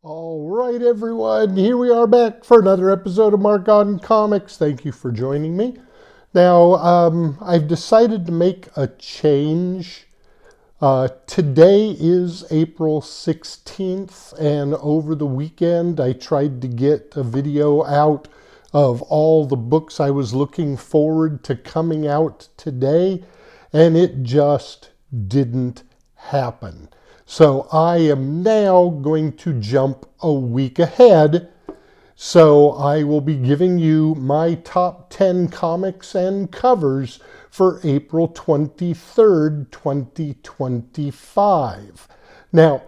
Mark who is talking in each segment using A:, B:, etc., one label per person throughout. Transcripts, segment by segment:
A: All right, everyone, here we are back for another episode of Mark on Comics. Thank you for joining me. Now, I've decided to make a change. Today is April 16th, and over the weekend I tried to get a video out of all the books I was looking forward to coming out today, and it just didn't happen. So I am now going to jump a week ahead. So I will be giving you my top 10 comics and covers for April 23rd, 2025. Now,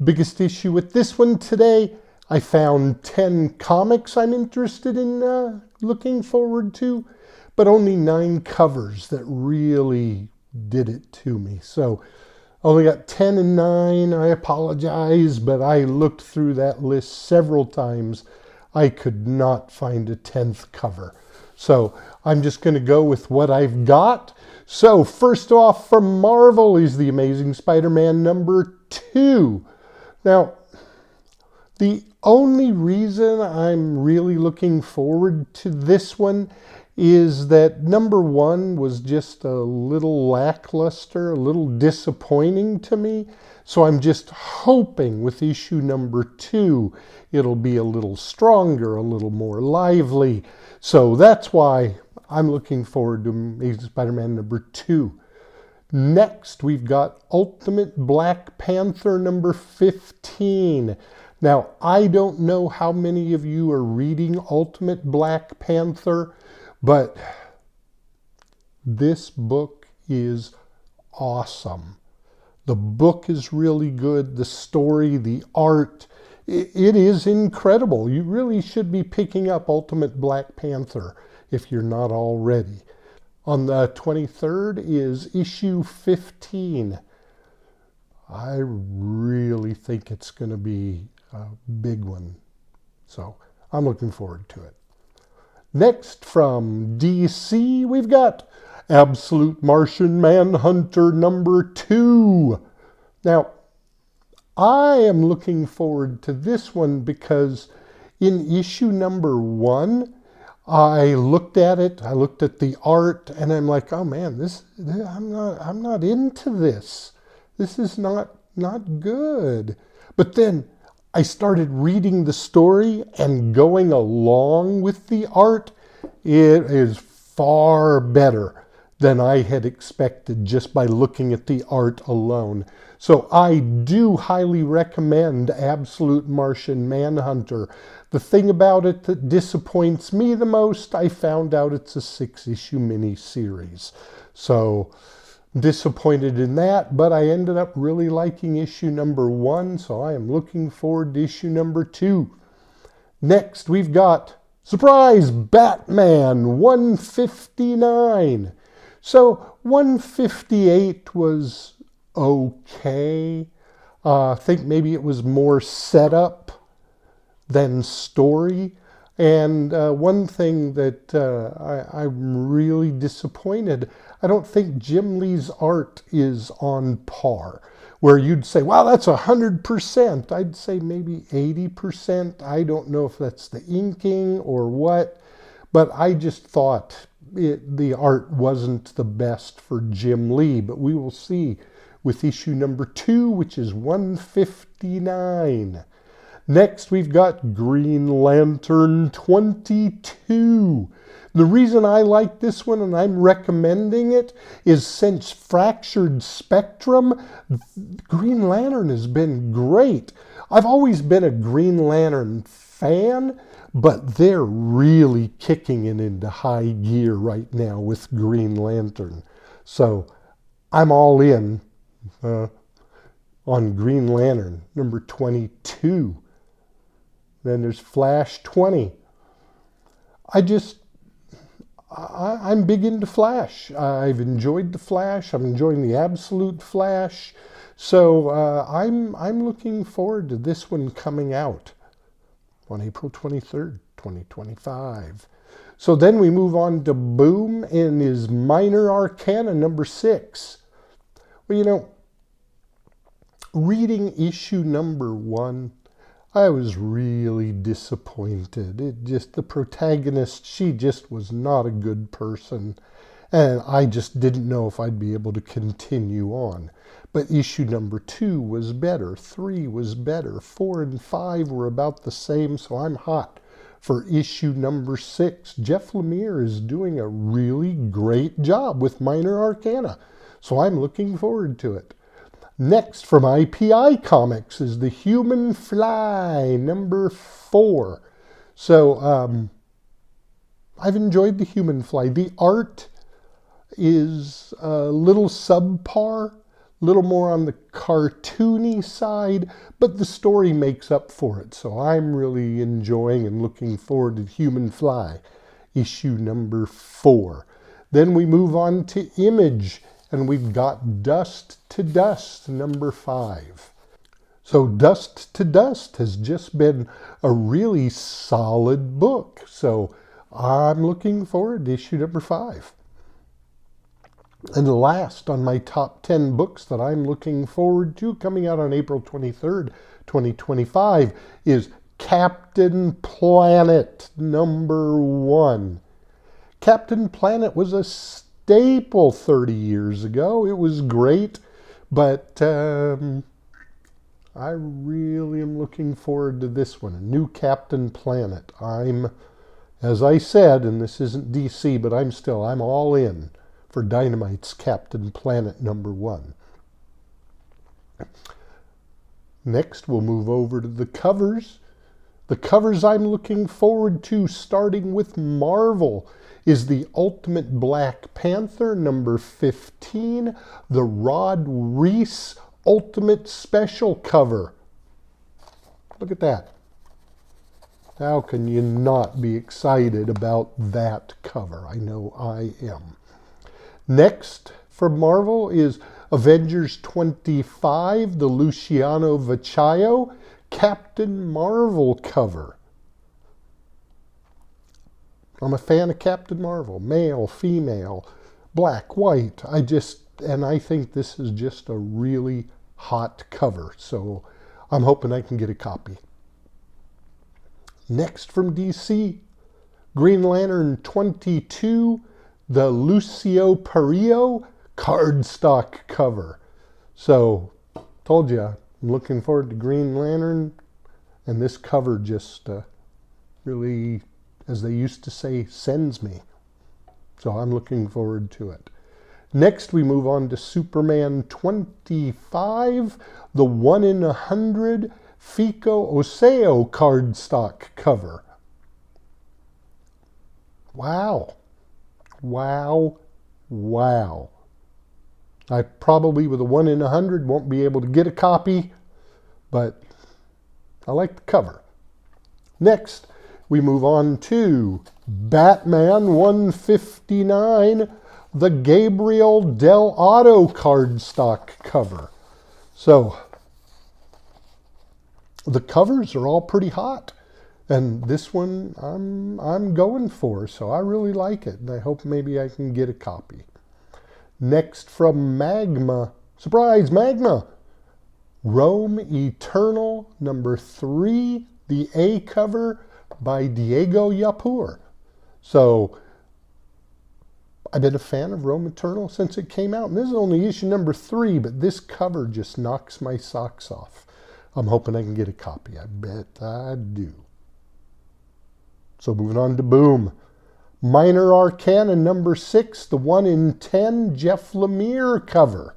A: biggest issue with this one today, I found 10 comics I'm interested in looking forward to, but only 9 covers that really did it to me. So only got 10 and 9. I apologize, but I looked through that list several times. I could not find a 10th cover. So I'm just going to go with what I've got. So first off from Marvel is The Amazing Spider-Man number 2. Now, the only reason I'm really looking forward to this one is that number 1 was just a little lackluster, a little disappointing to me. So I'm just hoping with issue number 2, it'll be a little stronger, a little more lively. So that's why I'm looking forward to Amazing Spider-Man number 2. Next, we've got Ultimate Black Panther number 15. Now, I don't know how many of you are reading Ultimate Black Panther, but this book is awesome. The book is really good. The story, the art, it is incredible. You really should be picking up Ultimate Black Panther if you're not already. On the 23rd is issue 15. I really think it's going to be a big one. So I'm looking forward to it. Next from DC, we've got Absolute Martian Manhunter number 2. Now, I am looking forward to this one because in issue number 1, I looked at it, I looked at the art, and I'm like, oh man, I'm not into this. This is not good. But then I started reading the story and going along with the art. It is far better than I had expected just by looking at the art alone. So I do highly recommend Absolute Martian Manhunter. The thing about it that disappoints me the most, I found out it's a 6-issue miniseries. So disappointed in that, but I ended up really liking issue number 1, so I am looking forward to issue number 2. Next, we've got, surprise, Batman 159. So 158 was okay. I think maybe it was more setup than story. And one thing that I'm really disappointed, I don't think Jim Lee's art is on par. Where you'd say, wow, that's 100%. I'd say maybe 80%. I don't know if that's the inking or what. But I just thought the art wasn't the best for Jim Lee. But we will see with issue number 2, which is 159. Next, we've got Green Lantern 22. The reason I like this one and I'm recommending it is since Fractured Spectrum, Green Lantern has been great. I've always been a Green Lantern fan, but they're really kicking it into high gear right now with Green Lantern. So I'm all in on Green Lantern number 22. Then there's Flash 20. I'm big into Flash. I've enjoyed the Flash. I'm enjoying the Absolute Flash. So I'm looking forward to this one coming out on April 23rd, 2025. So then we move on to Boom in his Minor Arcana number 6. Well, Reading issue number 1, I was really disappointed. The protagonist, she just was not a good person. And I just didn't know if I'd be able to continue on. But issue number 2 was better, 3 was better, 4 and 5 were about the same, so I'm hot for issue number 6. Jeff Lemire is doing a really great job with Minor Arcana, so I'm looking forward to it. Next from IPI Comics is The Human Fly, number 4. So I've enjoyed The Human Fly. The art is a little subpar, a little more on the cartoony side, but the story makes up for it. So I'm really enjoying and looking forward to Human Fly, issue number 4. Then we move on to Image, and we've got Dust to Dust, number 5. So Dust to Dust has just been a really solid book. So I'm looking forward to issue number 5. And last on my top 10 books that I'm looking forward to, coming out on April 23rd, 2025, is Captain Planet, number 1. Captain Planet was a staple 30 years ago. It was great, but I really am looking forward to this one, a new Captain Planet. As I said, and this isn't DC, but I'm all in for Dynamite's Captain Planet number 1. Next, we'll move over to the covers. The covers I'm looking forward to, starting with Marvel, is the Ultimate Black Panther number 15, the Rod Reese Ultimate Special cover. Look at that. How can you not be excited about that cover? I know I am. Next for Marvel is Avengers 25, the Luciano Vecchio Captain Marvel cover. I'm a fan of Captain Marvel, male, female, black, white. I think this is just a really hot cover. So I'm hoping I can get a copy. Next from DC, Green Lantern 22, the Lucio Perillo cardstock cover. So, told you, I'm looking forward to Green Lantern, and this cover just really, as they used to say, sends me. So I'm looking forward to it. Next, we move on to Superman 25, the 1 in 100 Fico Oseo cardstock cover. Wow. Wow. Wow. I probably, with a 1 in 100, won't be able to get a copy, but I like the cover. Next, we move on to Batman 159, the Gabriel Del Otto cardstock cover. So, the covers are all pretty hot. And this one I'm going for, so I really like it. And I hope maybe I can get a copy. Next from Magma, surprise, Magma, Rome Eternal number 3, the A cover by Diego Yapur. So I've been a fan of Rome Eternal since it came out. And this is only issue number 3, but this cover just knocks my socks off. I'm hoping I can get a copy. I bet I do. So moving on to Boom. Minor Arcana number 6, the 1 in 10 Jeff Lemire cover.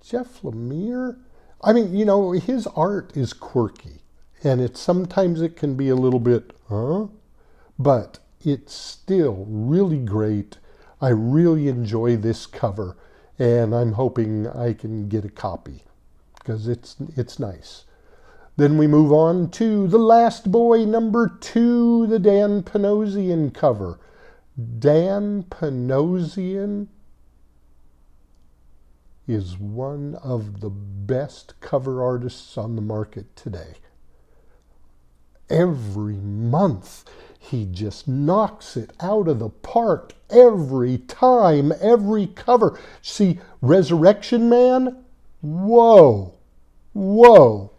A: Jeff Lemire? I mean, you know, his art is quirky. And sometimes it can be a little bit, but it's still really great. I really enjoy this cover. And I'm hoping I can get a copy because it's nice. Then we move on to The Last Boy number 2, the Dan Panosian cover. Dan Panosian is one of the best cover artists on the market today. Every month, he just knocks it out of the park every time, every cover. See, Resurrection Man, Whoa, whoa.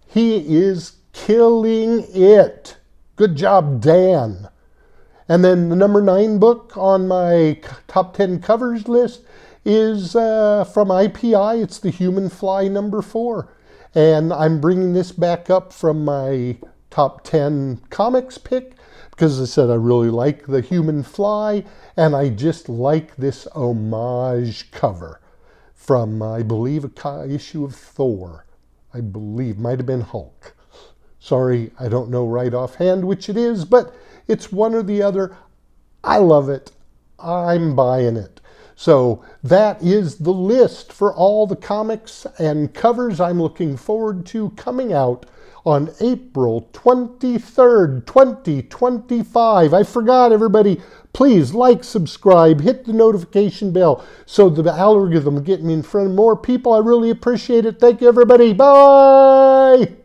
A: He is killing it. Good job, Dan. And then the number 9 book on my top 10 covers list is from IPI. It's The Human Fly number 4. And I'm bringing this back up from my top 10 comics pick because I said I really like The Human Fly and I just like this homage cover from, I believe, a issue of Thor. I believe, might have been Hulk. Sorry, I don't know right offhand which it is, but it's one or the other. I love it. I'm buying it. So that is the list for all the comics and covers I'm looking forward to coming out on April 23rd, 2025. I forgot, everybody. Please like, subscribe, hit the notification bell so the algorithm will get me in front of more people. I really appreciate it. Thank you, everybody. Bye.